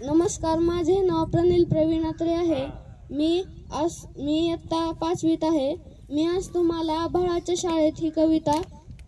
नमस्कार, माझे नाव प्रनिल प्रवीण अत्रे आहे. मी इयत्ता 5वीत आहे. मी आज तुम्हाला आभाळाच्या शाळेत ही कविता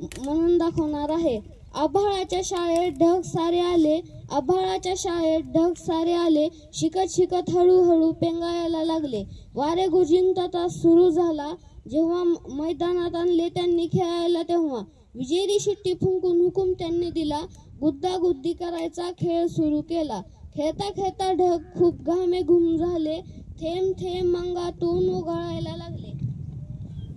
म्हणून दाखवणार आहे. आभाळाच्या शाळेत ढग सारे आले, आभाळाच्या शाळेत ढग सारे आले, शिकत शिकत हळूहळू पेंगायला लागले. वारे गुंजिंता तास सुरू झाला, जेव्हा मैदानात आणले त्यांनी खेळायला, तेव्हा विजेरी शिट्टी फुंकून हुकूम त्यांनी दिला, गुद्दागुद्दी करायचा खेळ सुरू केला. खेळता खेळता ढग खूप घामे घुम झाले, थेंब थेंब अंगातून ओघळायला लागले.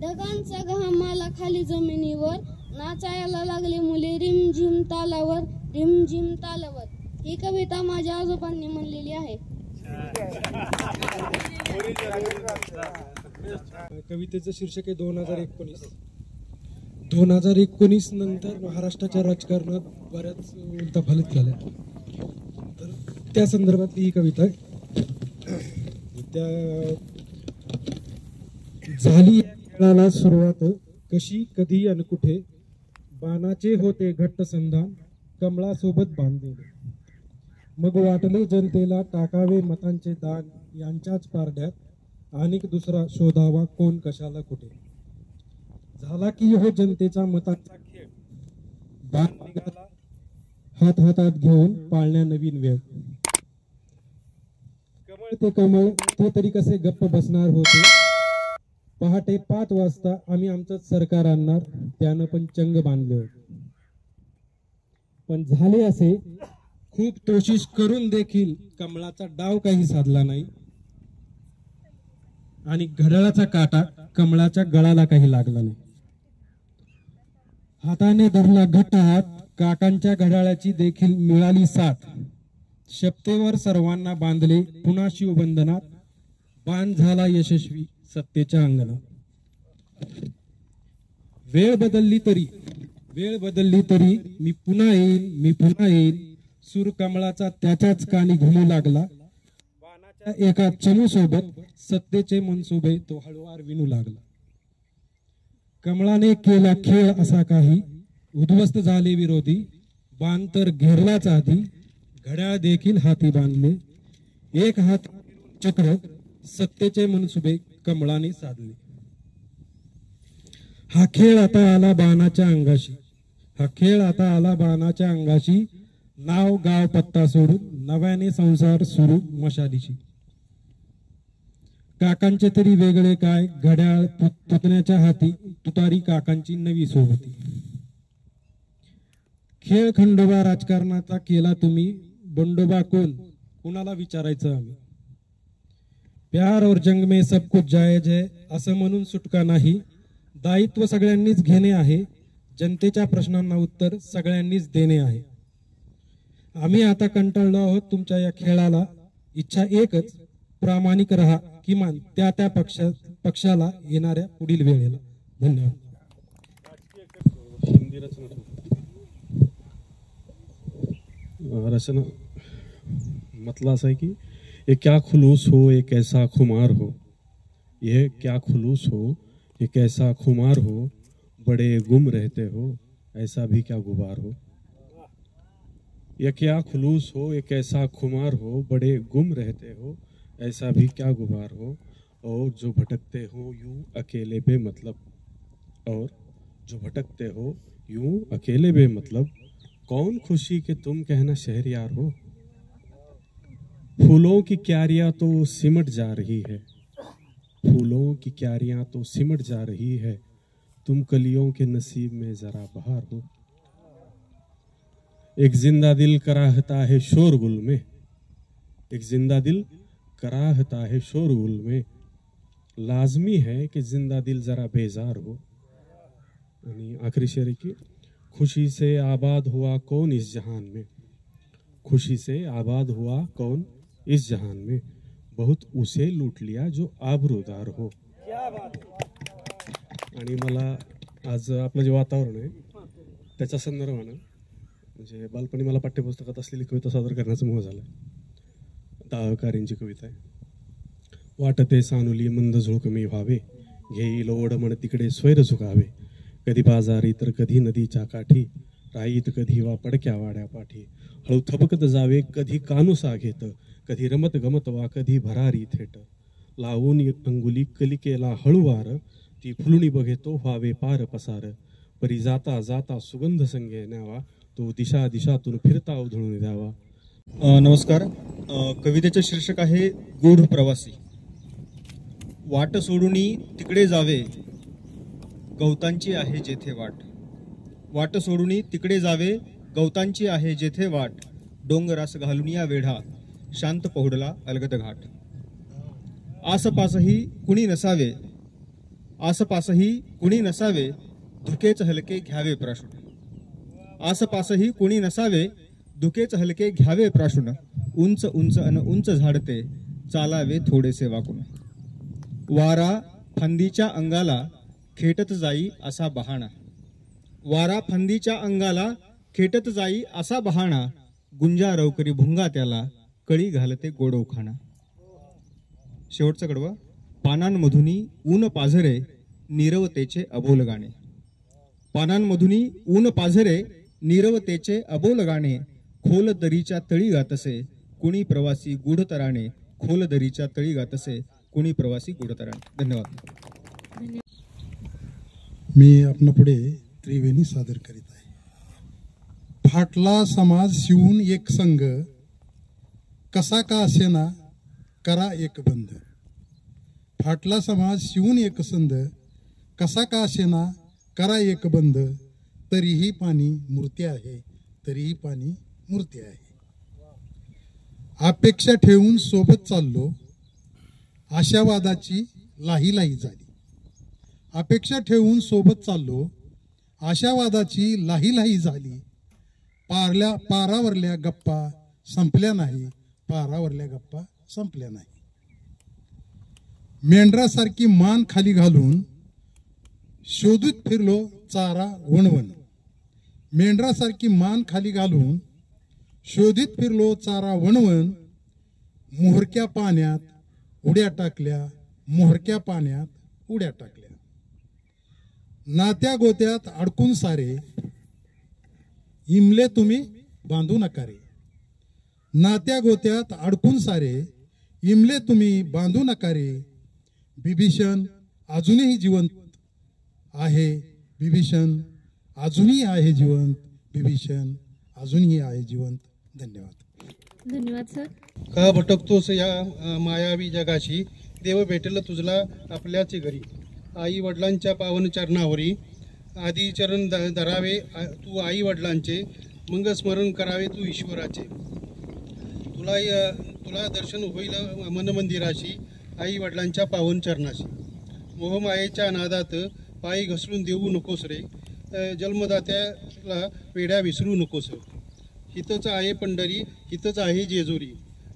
ढगांचा घाम आला खाली जमिनीवर, नाचायला लागले मुले रिमझिम तालावर, रिमझिम तालावर. ही कविता माझ्या आजोबांनी म्हणलेली आहे. कवितेचं शीर्षक आहे 2019. 2019 नंतर महाराष्ट्राच्या राजकारणात बऱ्याच उलथापालथ झाल्या, तर त्या संदर्भातली ही कविता आहे. त्या झाली खेळाला सुरुवात, कशी कधी आणि कुठे, बाणाचे होते घट्ट संधान, कमळासोबत बांधलेले. मग वाटले जनतेला टाकावे मतांचे दान, यांच्याच पारड्यात अनेक दुसरा शोधावा कोण कशाला कुठे. झाला की हो जनतेचा मतांचा खेळ, बाण निघाला हात हातात घेऊन पाळण्या नवीन वेळ. कमळ ते कमळ ते तरी कसे गप्प बसणार होते, पहाटे 5 वाजता आम्ही आमचं सरकार आणणार, त्यानं पण चंग बांधले होते. पण झाले असे, खूप कोशिश करून देखील कमळाचा डाव काही साधला नाही, आणि घड्याळाचा काटा कमळाच्या गळाला काही लागला नाही. हाताने धरला घट्ट हात, काकांच्या घड्याळाची देखील मिळाली साथ. शपथेवर सर्वांना बांधले पुन्हा शिवबंधनात, बाण झाला यशस्वी सत्तेच्या अंगणात. वेळ बदलली तरी मी पुन्हा येईल, सूर कमळाचा त्याच्याच कानी घुमू लागला. बाणाच्या एका चमूसोबत सत्तेचे मनसुबे तो हळुवार विणू लागला. कमळाने केला खेळ असा काही, उद्ध्वस्त झाले विरोधी, बाण तर घेरलाच आधी, घड्याळ देखील हाती बांधले. एक हात चक्र सत्तेचे मनसुबे कमळाने साधले. हा खेळ आता आला बाणाच्या अंगाशी, नाव गाव पत्ता सोडून नव्याने संसार सुरू मशालीशी. काकांचे तरी वेगळे काय, घड्याळ तुतण्याच्या हाती, तुतारी काकांची नवी सोबती. खेळ खंडोबा राजकारणाचा केला तुम्ही, बंडोबा कोण कुणाला विचारायचं आम्ही. प्यार और जंग में सब कुछ जायज है असं म्हणून सुटका नाही, दायित्व सगळ्यांनीच घेणे आहे, जनतेच्या प्रश्नांना उत्तर सगळ्यांनीच देणे आहे. आम्ही आता कंटाळलो आहोत तुमच्या या खेळाला, इच्छा एकच, प्रामाणिक रहा किमान त्या पक्षाला येणाऱ्या पुढील वेळेला. धन्यवाद. रचना मतलब ऐसा है कि ये क्या खुलूस हो, ये कैसा खुमार हो, ये क्या खुलूस हो, ये कैसा खुमार हो, बड़े गुम रहते हो, ऐसा भी क्या गुबार हो. ये क्या खुलूस हो, ये कैसा खुमार हो, बड़े गुम रहते हो, ऐसा भी क्या गुबार हो. और जो भटकते हो यूं अकेले बेमतलब, और जो भटकते हो यूं अकेले बेमतलब, कौन खुशी के तुम कहना शहरयार हो. फूलों की क्यारियां तो सिमट जा रही है, फूलों की क्यारियां तो सिमट जा रही है, तुम कलियों के नसीब में जरा बहार हो. एक जिंदा दिल कराहता है शोरगुल में, एक जिंदा दिल कराहता है शोरगुल में, लाजमी है कि जिंदा दिल जरा बेजार हो. आणि आखिरी शेर की, खुशी से आबाद हुआ कौन इस जहान में, खुशी से आबाद हुआ कौन इस जहान में, बहुत उसे लूट लिया जो आबरूदार हो. आणि मला आज आपलं जे वातावरण आहे त्याच्या संदर्भानं, म्हणजे बालपणी मला पाठ्यपुस्तकात असलेली कविता सादर करण्याचा मोह झाला. दाहकारींची कविता आहे. वाटते सानुली मंद झुळक मी व्हावे, घेईल ओढ म्हण तिकडे स्वैर झुकावे, कधी बाजारी तर कधी नदीच्या काठी, राईत कधी वा पडक्या वाड्या पाठी, हळू थबकत जावे कधी कानुसा घेत, कधी रमत गमत वा कधी भरारी थेट, लावून अंगुली कलिकेला हळूवार, ती फुलुणी बघेतो व्हावे पार पसार, परी जाता जाता सुगंध संगे न्यावा, तो दिशा दिशातून फिरता उधळून द्यावा. नमस्कार. कवितेचे शीर्षक आहे गूढ प्रवासी. वाट सोडूनी तिकडे जावे गवतांची आहे जेथे वाट, वाट सोडूनी तिकडे जावे गवतांची आहे जेथे वाट, डोंगरास घालून या वेढा शांत पहुडला अलगद घाट. आसपासही कुणी नसावे, आसपासही कुणी नसावे, धुकेच हलके घ्यावे प्राशुन, आसपासही कुणी नसावे, धुकेच हलके घ्यावे प्राशुन, उंच उंच अन उंच झाडते चालावे थोडेसे वाकून, वारा फांदीच्या अंगाला खेटत जाई असा बहाणा, वारा फांदीच्या अंगाला खेटत जाई असा बहाणा, गुंजा रवकरी भुंगा त्याला कळी घालते गोड उखाणा. शेवटचं कडवं. पानांमधुनी ऊन पाझरे नीरवतेचे अबोल गाणे, पानांमधुनी ऊन पाझरे नीरवतेचे अबोल गाणे, खोल दरीच्या तळी गातसे कुणी प्रवासी गूढतराणे, खोल दरीच्या तळी गातसे कुणी प्रवासी गूढतराणे. धन्यवाद. मी आपल्या पुढे त्रिवेणी सादर करीत आहे. फाटला समाज शिवून एक संघ, कसा का असेना करा एक बंद, फाटला समाज शिवून एक संध, कसा का असेना करा एक बंद, तरीही पाणी मूर्ती आहे, तरीही पाणी मूर्ती आहे. अपेक्षा ठेवून सोबत चाललो, आशावादाची लाही लाही झाली, अपेक्षा ठेवून सोबत चाललो, आशावादाची लाही लाही झाली, पारावरल्या गप्पा संपल्या नाही, पारावरल्या गप्पा संपल्या नाही. मेंढरासारखी मान खाली घालून शोधूत फिरलो चारा वणवण, मेंढरासारखी मान खाली घालून शोधित फिरलो चारा वणवण, मोहरक्या पाण्यात उड्या टाकल्या, मोहरक्या पाण्यात उड्या टाकल्या. नात्या गोत्यात अडकून सारे इमले तुम्ही बांधू नका रे, नात्या गोत्यात अडकून सारे इमले तुम्ही बांधू नका रे, बिभीषण अजूनही जिवंत आहे, बिभीषण अजूनही आहे जिवंत, बिभीषण अजूनही आहे जिवंत. धन्यवाद. धन्यवाद सर. का भटकतोस या मायावी जगाशी, देव भेटल तुझला आपल्याच घरी, आई वडिलांच्या पावन चरणावरी आदी चरण धरावे तू आई वडिलांचे, मग स्मरण करावे तू ईश्वराचे, तुला दर्शन होईल मन मंदिराशी, आई वडिलांच्या पावन चरणाशी. मोहमायेच्या नादात पायी घसरून देऊ नकोस रे, जन्मदात्याला वेड्या विसरू नकोस. हितच आहे पंढरी, हितच आहे जेजुरी,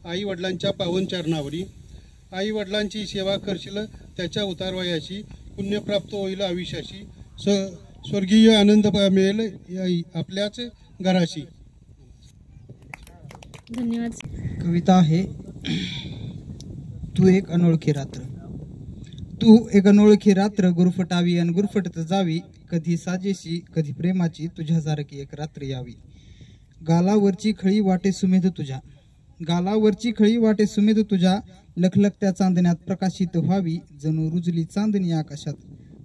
आई वडिलांच्या पावन चरणावरी, आई वडिलांची सेवा करशील त्याच्या उतारवयाशी, पुण्यप्राप्त होईल आयुष्याशी, स्वर्गीय आनंद मिळेल आपल्याच घराशी. धन्यवाद. कविता आहे तू एक अनोळखी रात्र. तू एक अनोळखी रात्र गुरफटावी अन गुरफटत जावी, कधी साजेशी कधी प्रेमाची तुझ्यासारखी एक रात्र यावी. गालावरची खळी वाटे सुमेध तुझ्या, गालावरची खळी वाटे सुमेध तुझ्या, लखलखत्या चांदण्यात प्रकाशित व्हावी, जणू रुजली चांदणी आकाशात,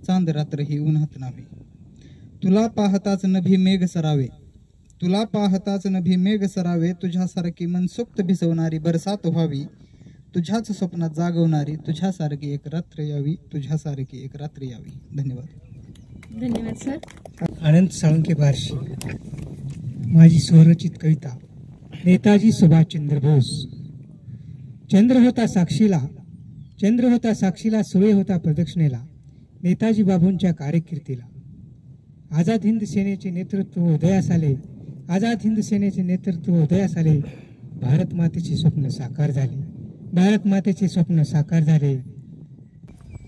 चांद रात्र ही उन्हात नावी. तुला पाहताच नभी मेघ सरावे, तुला पाहताच नभी मेघ सरावे, तुझ्यासारखी मनसोक्त भिसवणारी बरसात व्हावी, तुझ्याच स्वप्नात जागवणारी तुझ्यासारखी एक रात्र यावी, तुझ्यासारखी एक रात्र यावी. धन्यवाद. धन्यवाद सर. अनंत साळुंखे बार्शी. माझी स्वरचित कविता. नेताजी सुभाषचंद्र बोस. चंद्र होता साक्षीला, चंद्र होता साक्षीला, सूर्य होता प्रदक्षिणेला, नेताजी बाबूंच्या कार्यकिर्दीला. आझाद हिंद सेनेचे नेतृत्व उदयास आले, आझाद हिंद सेनेचे नेतृत्व उदयास आले, भारत मातेचे स्वप्न साकार झाले, भारत मातेचे स्वप्न साकार झाले.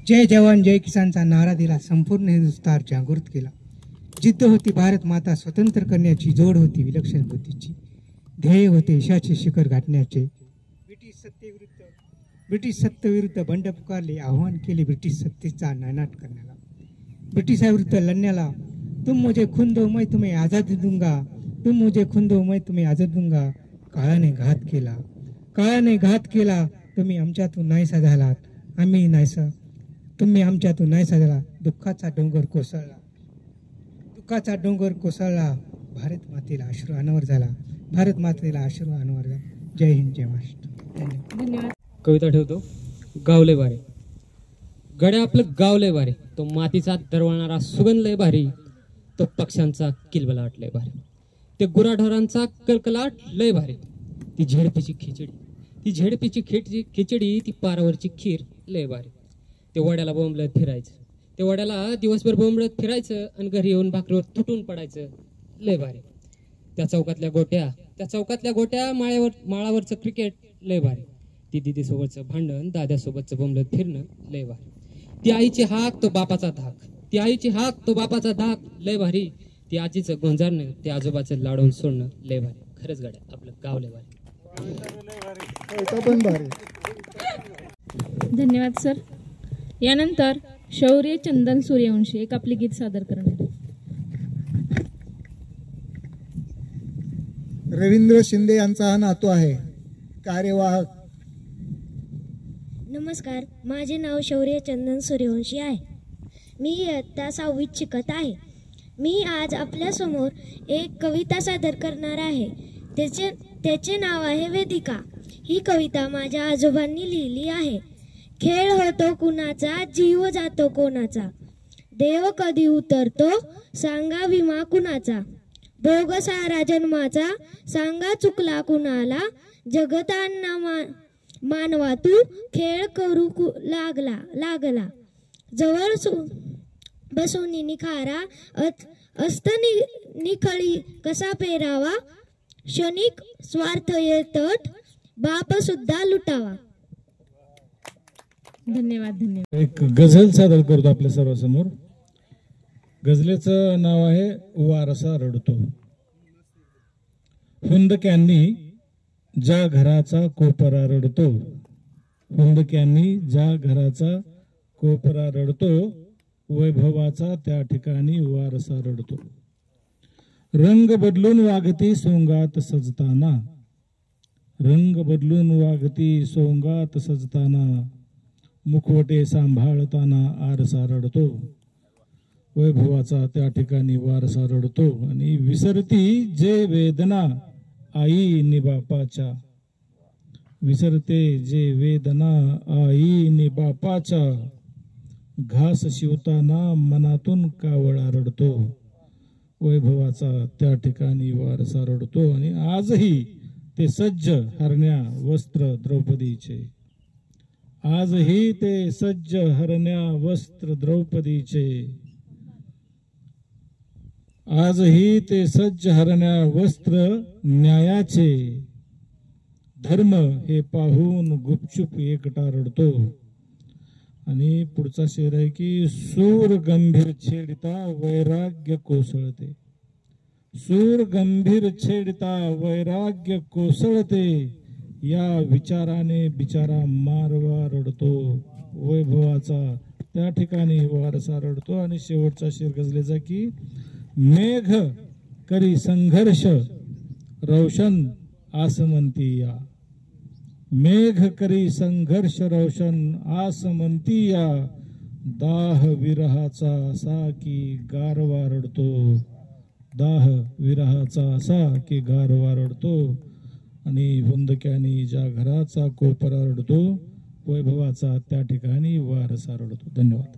जय जवान जय किसानचा नारा दिला, संपूर्ण हिंदुस्थान जागृत केला. जिद्द होती भारत माता स्वतंत्र करण्याची, जोड होती विलक्षण बुद्धीची, ध्येय होते यशाचे शिखर गाठण्याचे. ब्रिटिश सत्तेविरुद्ध बंड पुकारले, आव्हान केले ब्रिटिश सत्तेचा नायनाट करण्याला, ब्रिटिशाविरुद्ध लढण्याला तुम मुझे खून दो मैं तुम्हें आजादी दूंगा, तुम मुझे खून दो मैं तुम्हें आजादी दूंगा. काळाने घात केला, काळाने घात केला, तुम्ही आमच्यातून नाहीसा झालात, आम्ही नाहीसा, तुम्ही आमच्यातून नाहीसा झाला. दुःखाचा डोंगर कोसळला, दुःखाचा डोंगर कोसळला. भारत मातेला अश्रू अनावर झाला, भारत मातेला अश्रू अनावर झाला. जय हिंद, जय महाराष्ट्र. धन्यवाद. कविता ठेवतो. गावले बारे, गड्या आपलं गाव लय भारी, तो मातीचा दरवळणारा सुगंध लय भारी, तो पक्ष्यांचा किलबलाट लय भारी, ते गुराढोरांचा कलकलाट लय भारी, ती झेडपीची खिचडी, ती झेडपीची खिचडी, ती पारावरची खीर लय भारी. ते वड्याला बोंबलत फिरायचं, ते वड्याला दिवसभर बोंबलत फिरायचं आणि घरी येऊन भाकरीवर तुटून पडायचं लय भारी. त्या चौकातल्या गोट्या माळावरचं क्रिकेट लय भारी, ती दिदी सोबतचं भांडण, दाद्यासोबतचं बोंबलत फिरणं लय भारी. ती आईची हाक तो बापाचा धाक, ती आईची हाक तो बापाचा धाक लय भारी, ती आजीचं गोंजारणं, ते आजोबाचं लाडून सोडणं लय भारी. खरंच गाड्या आपलं गाव लय भारी. धन्यवाद सर. यानंतर शौर्य चंदन सूर्यवंशी एक आपले गीत सादर करणार. रवींद्र शिंदे यांचा हा नातू आहे, कार्यवाहक. नमस्कार, माझे नाव शौर्य चंदन सूर्यवंशी आहे. मी इयत्ता 6वीत शिकत आहे. मी आज आपल्यासमोर एक कविता सादर करणार आहे. त्याचे नाव आहे वेदिका. ही कविता माझ्या आजोबांनी लिहिली आहे. खेळ होतो कुणाचा, जीव जातो कोणाचा, देव कधी उतरतो सांगा विमा कुणाचा, भोग सारा जन्माचा सांगा चुकला कुणाला, जगतांना मानवा तू खेळ करू लागला, जवळ बसून निखारा अस्त निखळी कसा पेरावा, क्षणिक स्वार्थ येतट बाप सुद्धा लुटावा. धन्यवाद. एक गझल सादर करतो आपल्या सर्वांसमोर. गझलेचं नाव आहे वारसा रडतो. हुंदक्यांनी ज्या घराचा कोपरा रडतो, हुंदक्यांनी ज्या घराचा कोपरा रडतो, वैभवाचा त्या ठिकाणी वारसा रडतो. रंग बदलून वागती सोंगात सजताना, रंग बदलून वागती सोंगात सजताना, मुखवटे सांभाळताना आरसा रडतो, वैभवाचा त्या ठिकाणी वारसा रडतो. आणि विसरती जे वेदना आई नि बापाच्या, विसरते जे वेदना आई नि बापाच्या, घास शिवताना मनातून कावळा रडतो, वैभवाचा त्या ठिकाणी वारसा रडतो. आणि आजही ते सज्ज हरण्या वस्त्र द्रौपदीचे, आजही ते सज्ज हरण्या वस्त्र द्रौपदीचे, आजही ते सज्ज हरण्या वस्त्र न्यायाचे, धर्म हे पाहून गुपचूप एकटा रडतो. आणि पुढचा शेर आहे की सूर गंभीर छेडता वैराग्य कोसळते, सूर गंभीर छेडता वैराग्य कोसळते, या विचाराने बिचारा मारवा रडतो, वैभवाचा त्या ठिकाणी वारसा रडतो. आणि शेवटचा शेर गझलेचा की मेघ करी संघर्ष रोशन आसमंती या, मेघ करी संघर्ष रोशन आसमंती या, दाह विरहाचा असा की गारवा रडतो, दाह विरहाचा असा की गारवा रडतो. आणि हुंदक्यानी ज्या घराचा कोपरा रडतो, वैभवाचा त्या ठिकाणी वारसा रडतो. धन्यवाद.